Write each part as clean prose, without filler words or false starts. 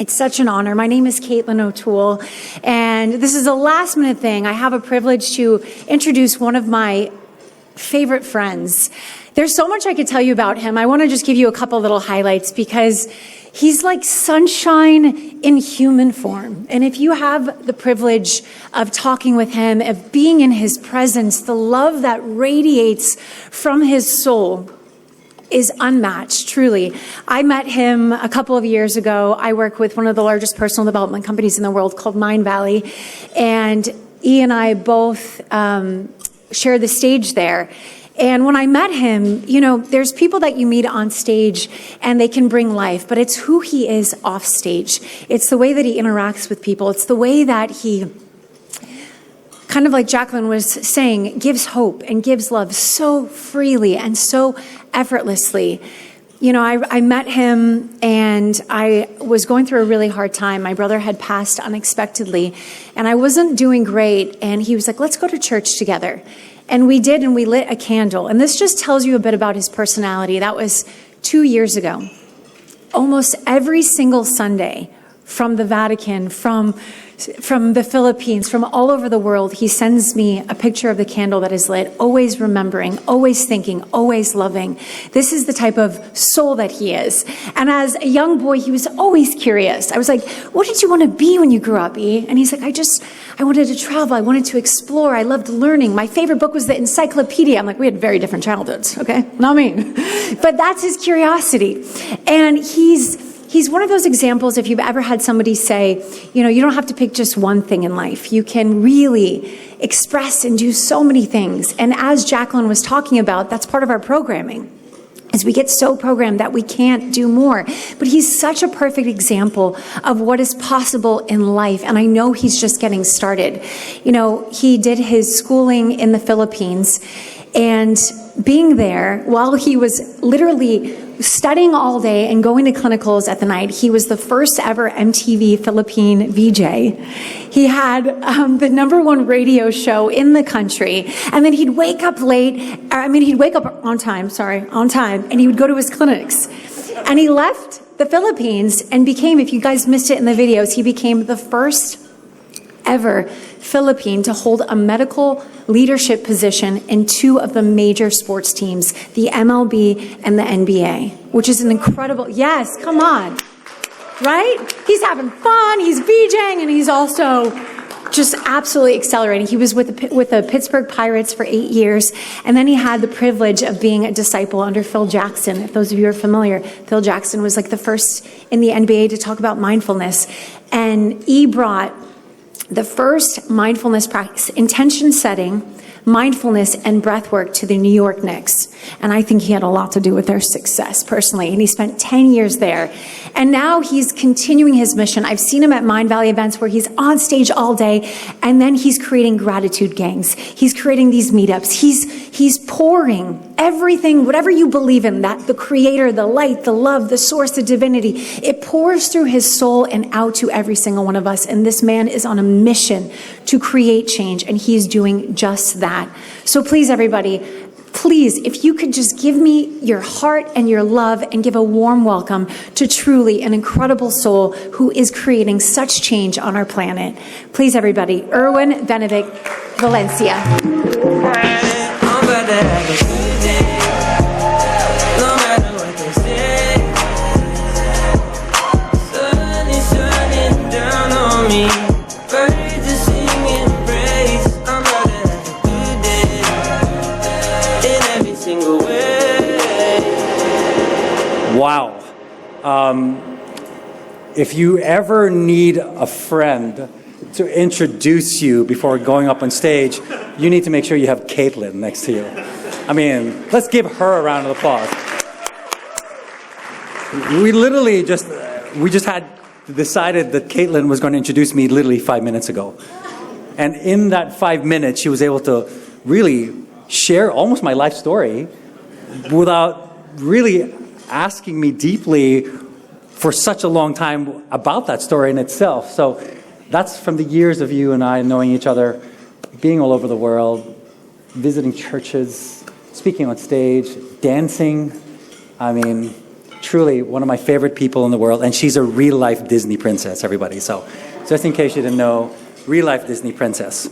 It's such an honor. My name is Caitlin O'Toole, and this is a last-minute thing. I have a privilege to introduce one of my favorite friends. There's so much I could tell you about him. I want to just give you a couple little highlights because he's like sunshine in human form. And if you have the privilege of talking with him, of being in his presence, the love that radiates from his soul is unmatched, truly. I met him a couple of years ago. I work with one of the largest personal development companies in the world called Mind Valley, and E and I both share the stage there. And when I met him, you know, there's people that you meet on stage and they can bring life, but it's who he is off stage. It's the way that he interacts with people. It's the way that he, kind of like Jacqueline was saying, gives hope and gives love so freely and so effortlessly. You know, I met him and I was going through a really hard time. My brother had passed unexpectedly and I wasn't doing great. And he was like, let's go to church together. And we did, and we lit a candle. And this just tells you a bit about his personality. That was 2 years ago. Almost every single Sunday, from the Vatican, from the Philippines, from all over the world, he sends me a picture of the candle that is lit, always remembering, always thinking, always loving. This is the type of soul that he is. And as a young boy, he was always curious. I was like, what did you want to be when you grew up, E? And he's like, I wanted to travel. I wanted to explore. I loved learning. My favorite book was the encyclopedia. I'm like, we had very different childhoods, okay? Not me. But that's his curiosity. And he's one of those examples, if you've ever had somebody say, you know, you don't have to pick just one thing in life. You can really express and do so many things. And as Jacqueline was talking about, that's part of our programming, is we get so programmed that we can't do more. But he's such a perfect example of what is possible in life. And I know he's just getting started. You know, he did his schooling in the Philippines, and being there while he was literally studying all day and going to clinicals at the night, he was the first ever MTV Philippine VJ. He had the #1 radio show in the country. And then he'd wake up he'd wake up on time, and he would go to his clinics. And he left the Philippines and became, if you guys missed it in the videos, he became the first ever Philippine to hold a medical leadership position in 2 of the major sports teams, the MLB and the NBA, which is an incredible, yes, come on, right? He's having fun, he's VJing, and he's also just absolutely accelerating. He was with the Pittsburgh Pirates for 8 years, and then he had the privilege of being a disciple under Phil Jackson. If those of you are familiar, Phil Jackson was like the first in the NBA to talk about mindfulness, and he brought the first mindfulness practice, intention setting, mindfulness, and breath work to the New York Knicks. And I think he had a lot to do with their success personally. And he spent 10 years there. And now he's continuing his mission. I've seen him at Mind Valley events where he's on stage all day, and then he's creating gratitude gangs. He's creating these meetups. He's pouring everything, whatever you believe in, that the creator, the light, the love, the source, the divinity, it pours through his soul and out to every single one of us. And this man is on a mission to create change, and he's doing just that. So please, everybody, please, if you could just give me your heart and your love and give a warm welcome to truly an incredible soul who is creating such change on our planet. Please, everybody, Erwin, Valencia. Wow. If you ever need a friend to introduce you before going up on stage, you need to make sure you have Caitlin next to you. I mean, let's give her a round of applause. We just had decided that Caitlin was going to introduce me literally 5 minutes ago. And in that 5 minutes, she was able to really share almost my life story without really asking me deeply for such a long time about that story in itself. So that's from the years of you and I knowing each other, being all over the world, visiting churches, speaking on stage, dancing. I mean, truly one of my favorite people in the world, and she's a real-life Disney princess, everybody. So just in case you didn't know, real-life Disney princess.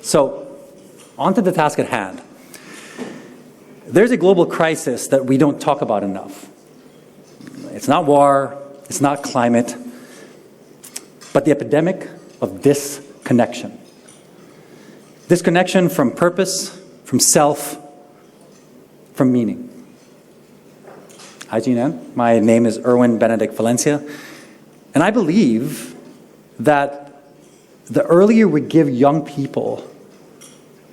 So on to the task at hand. There's a global crisis that we don't talk about enough. It's not war, it's not climate, but the epidemic of disconnection. Disconnection from purpose, from self, from meaning. Hi, Jean. My name is Erwin Benedict Valencia, and I believe that the earlier we give young people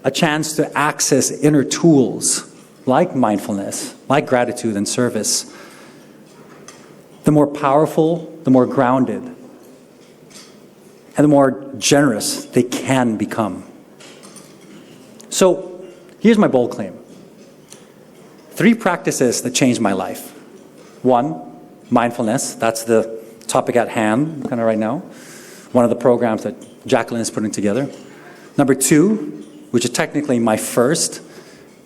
a chance to access inner tools like mindfulness, like gratitude and service, the more powerful, the more grounded, and the more generous they can become. So here's my bold claim. 3 practices that changed my life. 1, mindfulness. That's the topic at hand kind of right now. One of the programs that Jacqueline is putting together. Number 2, which is technically my first,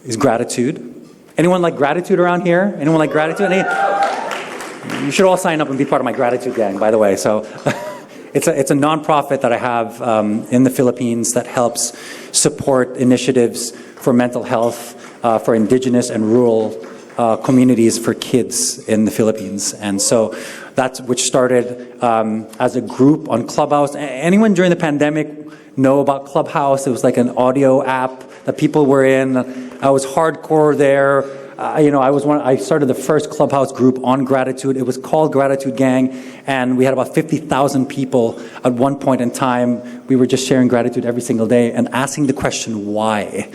is gratitude. Anyone like gratitude around here? Anyone like gratitude? You should all sign up and be part of my gratitude gang, by the way. So it's a nonprofit that I have in the Philippines that helps support initiatives for mental health for indigenous and rural communities for kids in the Philippines. And so that's which started as a group on Clubhouse. Anyone during the pandemic know about Clubhouse? It was like an audio app that people were in. I was hardcore there. I started the first Clubhouse group on gratitude. It was called Gratitude Gang, and we had about 50,000 people at one point in time. We were just sharing gratitude every single day and asking the question, why?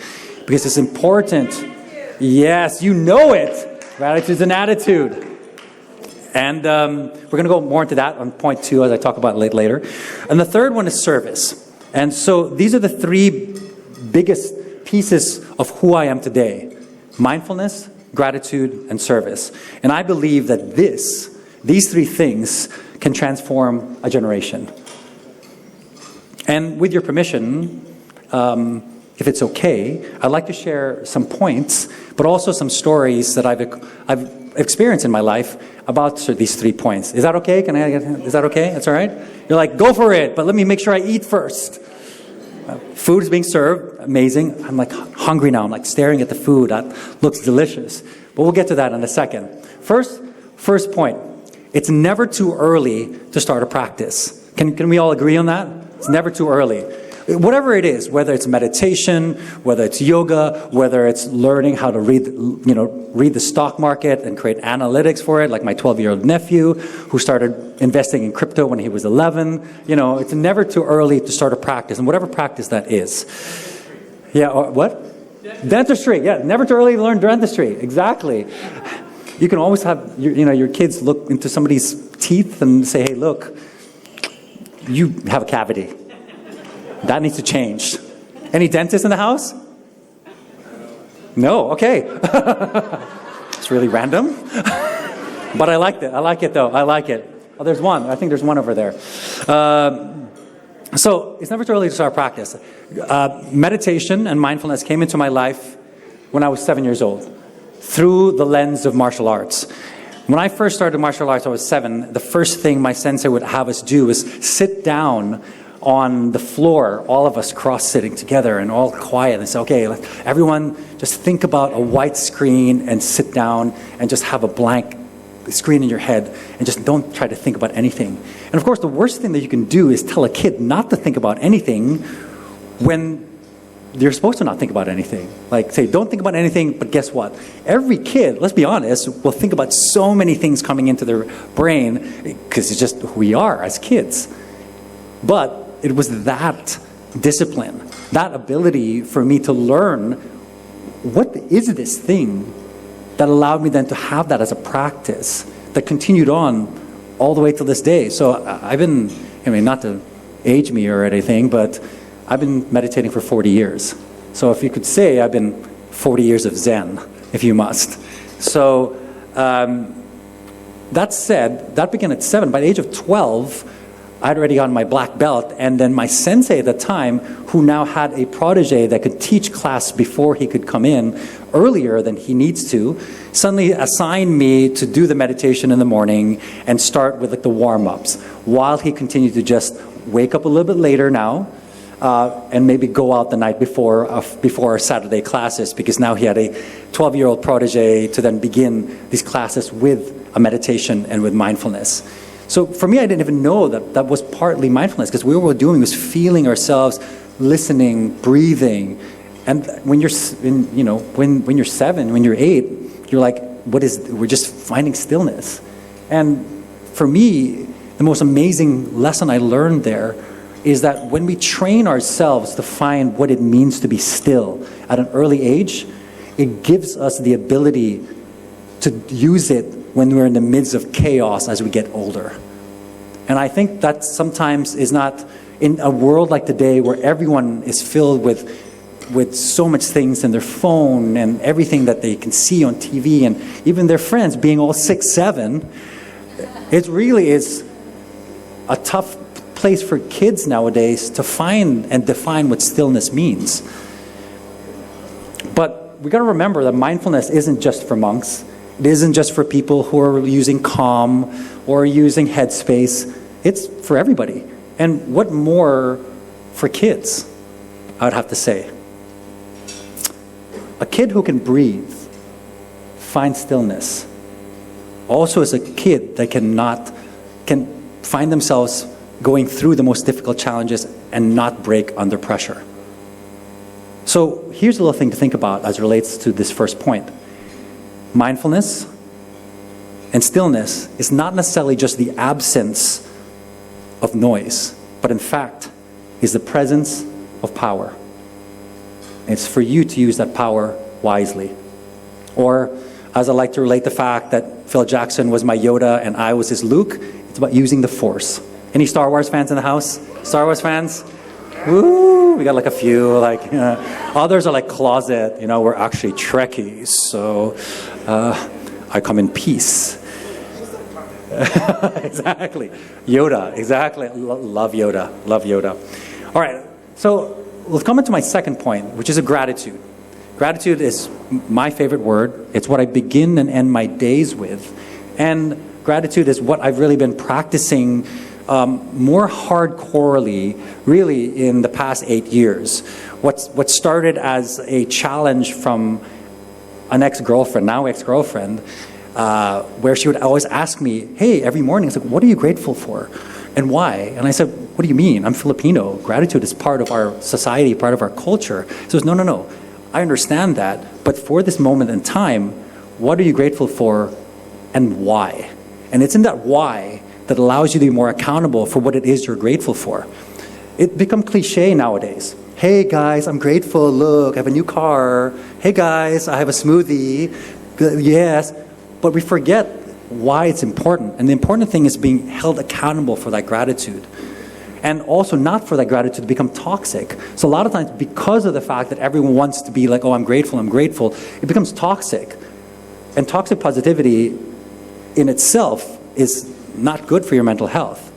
Because it's important. Yes, you know it. Gratitude's an attitude. And we're going to go more into that on point 2 as I talk about it later. And the third one is service. And so these are the 3 biggest pieces of who I am today. Mindfulness, gratitude, and service. And I believe that these 3 things can transform a generation. And with your permission, if it's okay, I'd like to share some points, but also some stories that I've experienced in my life about these 3 points. Is that okay? Is that okay? That's all right? You're like, go for it, but let me make sure I eat first. Food is being served, amazing. I'm like hungry now. I'm like staring at the food. That looks delicious. But we'll get to that in a second. First point, it's never too early to start a practice. Can we all agree on that? It's never too early. Whatever it is, whether it's meditation, whether it's yoga, whether it's learning how to read the stock market and create analytics for it, like my 12-year-old nephew who started investing in crypto when he was 11. It's never too early to start a practice, and whatever practice that is. Yeah, or what? Dentistry. Yeah, never too early to learn dentistry. Exactly. You can always have your kids look into somebody's teeth and say, hey, look, you have a cavity. That needs to change. Any dentists in the house? No, okay. It's really random. But I liked it. I like it, though. I like it. Oh, there's one. I think there's one over there. So it's never too early to start practice. Meditation and mindfulness came into my life when I was 7 years old through the lens of martial arts. When I first started martial arts, I was 7. The first thing my sensei would have us do was sit down on the floor, all of us cross-sitting together and all quiet and say, okay, everyone just think about a white screen and sit down and just have a blank screen in your head and just don't try to think about anything. And of course, the worst thing that you can do is tell a kid not to think about anything when you're supposed to not think about anything. Like say, don't think about anything, but guess what? Every kid, let's be honest, will think about so many things coming into their brain because it's just who we are as kids. But it was that discipline, that ability for me to learn what is this thing that allowed me then to have that as a practice that continued on all the way to this day. So I've been, not to age me or anything, but I've been meditating for 40 years. So if you could say I've been 40 years of Zen, if you must. So that said, that began at 7. By the age of 12, I'd already gotten my black belt, and then my sensei at the time, who now had a protege that could teach class before he could come in earlier than he needs to, suddenly assigned me to do the meditation in the morning and start with like the warm-ups, while he continued to just wake up a little bit later now, and maybe go out the night before our Saturday classes, because now he had a 12-year-old protege to then begin these classes with a meditation and with mindfulness. So for me, I didn't even know that was partly mindfulness, because what we were doing was feeling ourselves, listening, breathing. And when you're, when you're 7, when you're 8, you're like, we're just finding stillness. And for me, the most amazing lesson I learned there is that when we train ourselves to find what it means to be still at an early age, it gives us the ability to use it when we're in the midst of chaos as we get older. And I think that sometimes is not, in a world like today where everyone is filled with so much things in their phone and everything that they can see on TV, and even their friends being all 6, 7, it really is a tough place for kids nowadays to find and define what stillness means. But we got to remember that mindfulness isn't just for monks. It isn't just for people who are using Calm or using Headspace. It's for everybody. And what more for kids, I would have to say. A kid who can breathe, find stillness, also is a kid that can find themselves going through the most difficult challenges and not break under pressure. So here's a little thing to think about as it relates to this first point. Mindfulness and stillness is not necessarily just the absence of noise, but in fact is the presence of power. It's for you to use that power wisely. Or, as I like to relate the fact that Phil Jackson was my Yoda and I was his Luke, it's about using the Force. Any Star Wars fans in the house? Star Wars fans? Woo! We got like a few. Others are like closet. We're actually Trekkies, so I come in peace. Exactly. Yoda. Exactly. Love Yoda. Love Yoda. All right. So let's come into my second point, which is a gratitude. Gratitude is my favorite word. It's what I begin and end my days with. And gratitude is what I've really been practicing more hardcorely, really, in the past 8 years. What started as a challenge from an ex-girlfriend, now ex-girlfriend, where she would always ask me, hey, every morning, it's like, what are you grateful for? And why? And I said, what do you mean? I'm Filipino. Gratitude is part of our society, part of our culture. She says, no. I understand that. But for this moment in time, what are you grateful for and why? And it's in that why that allows you to be more accountable for what it is you're grateful for. It becomes cliche nowadays. Hey guys, I'm grateful. Look, I have a new car. Hey guys, I have a smoothie. Yes. But we forget why it's important. And the important thing is being held accountable for that gratitude. And also not for that gratitude to become toxic. So a lot of times, because of the fact that everyone wants to be like, oh, I'm grateful, it becomes toxic. And toxic positivity in itself is not good for your mental health.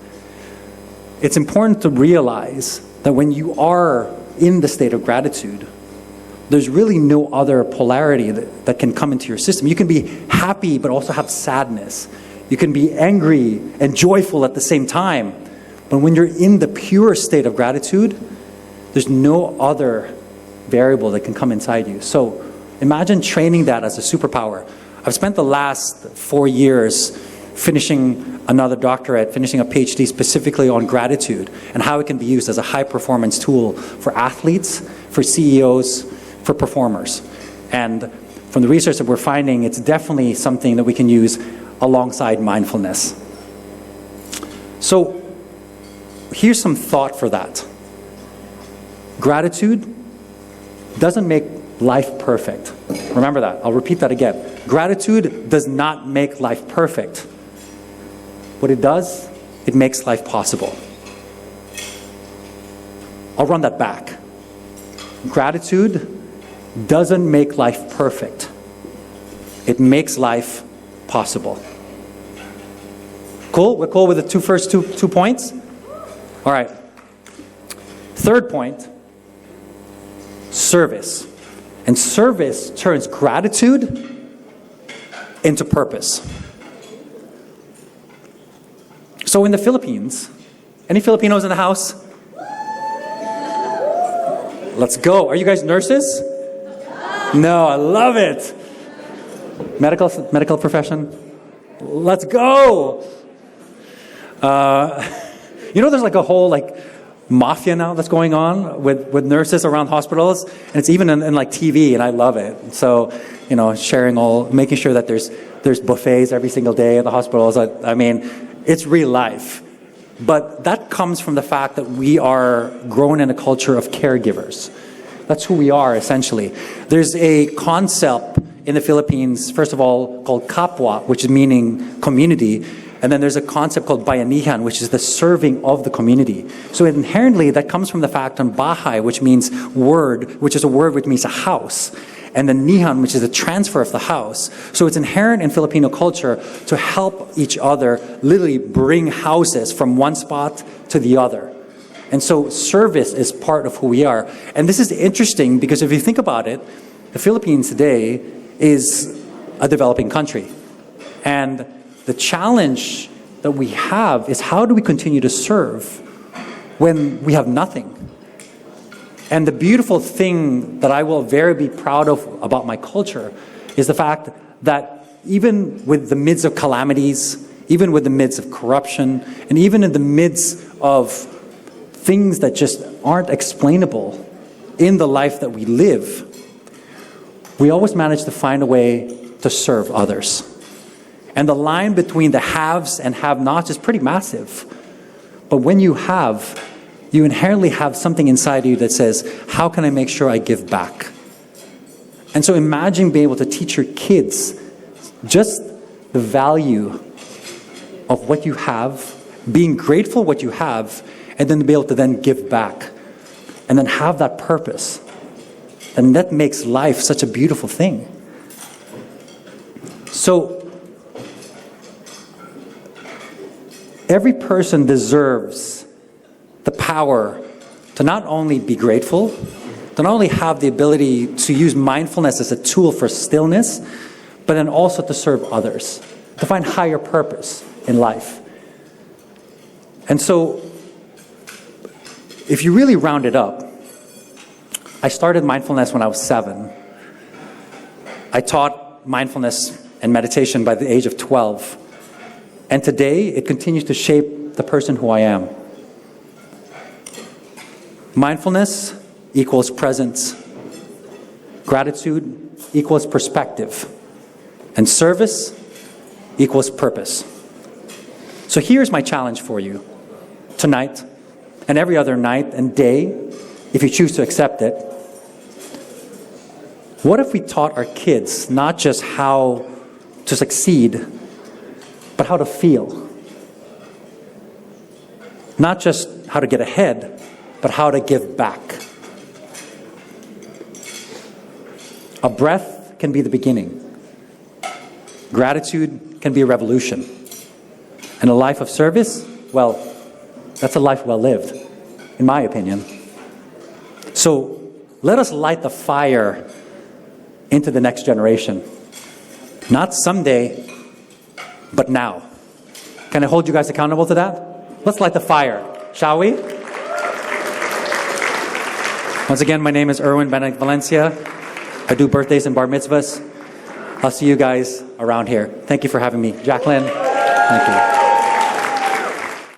It's important to realize that when you are in the state of gratitude, there's really no other polarity that can come into your system. You can be happy but also have sadness. You can be angry and joyful at the same time. But when you're in the pure state of gratitude, there's no other variable that can come inside you. So imagine training that as a superpower. I've spent the last 4 years finishing another doctorate, finishing a PhD specifically on gratitude and how it can be used as a high-performance tool for athletes, for CEOs, for performers. And from the research that we're finding, it's definitely something that we can use alongside mindfulness. So here's some thought for that. Gratitude doesn't make life perfect. Remember that. I'll repeat that again. Gratitude does not make life perfect. What it does, it makes life possible. I'll run that back. Gratitude doesn't make life perfect. It makes life possible. Cool? We're cool with the first two points? All right. Third point, service. And service turns gratitude into purpose. So in the Philippines, any Filipinos in the house? Let's go. Are you guys nurses? No, I love it. Medical profession? Let's go. There's like a whole mafia now that's going on with nurses around hospitals, and it's even in like TV, and I love it. So, making sure that there's buffets every single day at the hospitals. I mean, it's real life. But that comes from the fact that we are grown in a culture of caregivers. That's who we are, essentially. There's a concept in the Philippines, first of all, called kapwa, which is meaning community. And then there's a concept called bayanihan, which is the serving of the community. So inherently, that comes from the fact on bahay, which means word, which is a word which means a house. And then nihan, which is a transfer of the house. So it's inherent in Filipino culture to help each other literally bring houses from one spot to the other. And so service is part of who we are. And this is interesting because if you think about it, the Philippines today is a developing country. And the challenge that we have is how do we continue to serve when we have nothing? And the beautiful thing that I will very be proud of about my culture is the fact that even with the midst of calamities, even with the midst of corruption, and even in the midst of things that just aren't explainable in the life that we live, we always manage to find a way to serve others. And the line between the haves and have-nots is pretty massive. But when you have, you inherently have something inside you that says, how can I make sure I give back? And so imagine being able to teach your kids just the value of what you have, being grateful what you have, and then to be able to then give back. And then have that purpose. And that makes life such a beautiful thing. So, every person deserves the power to not only be grateful, to not only have the ability to use mindfulness as a tool for stillness, but then also to serve others, to find higher purpose in life. And so, if you really round it up, I started mindfulness when I was 7. I taught mindfulness and meditation by the age of 12. And today, it continues to shape the person who I am. Mindfulness equals presence. Gratitude equals perspective. And service equals purpose. So here's my challenge for you tonight and every other night and day, if you choose to accept it. What if we taught our kids not just how to succeed, but how to feel? Not just how to get ahead, but how to give back. A breath can be the beginning. Gratitude can be a revolution. And a life of service, well, that's a life well lived, in my opinion. So let us light the fire into the next generation. Not someday, but now. Can I hold you guys accountable to that? Let's light the fire, shall we? Once again, my name is Erwin Valencia. I do birthdays and bar mitzvahs. I'll see you guys around here. Thank you for having me. Jacqueline, thank you.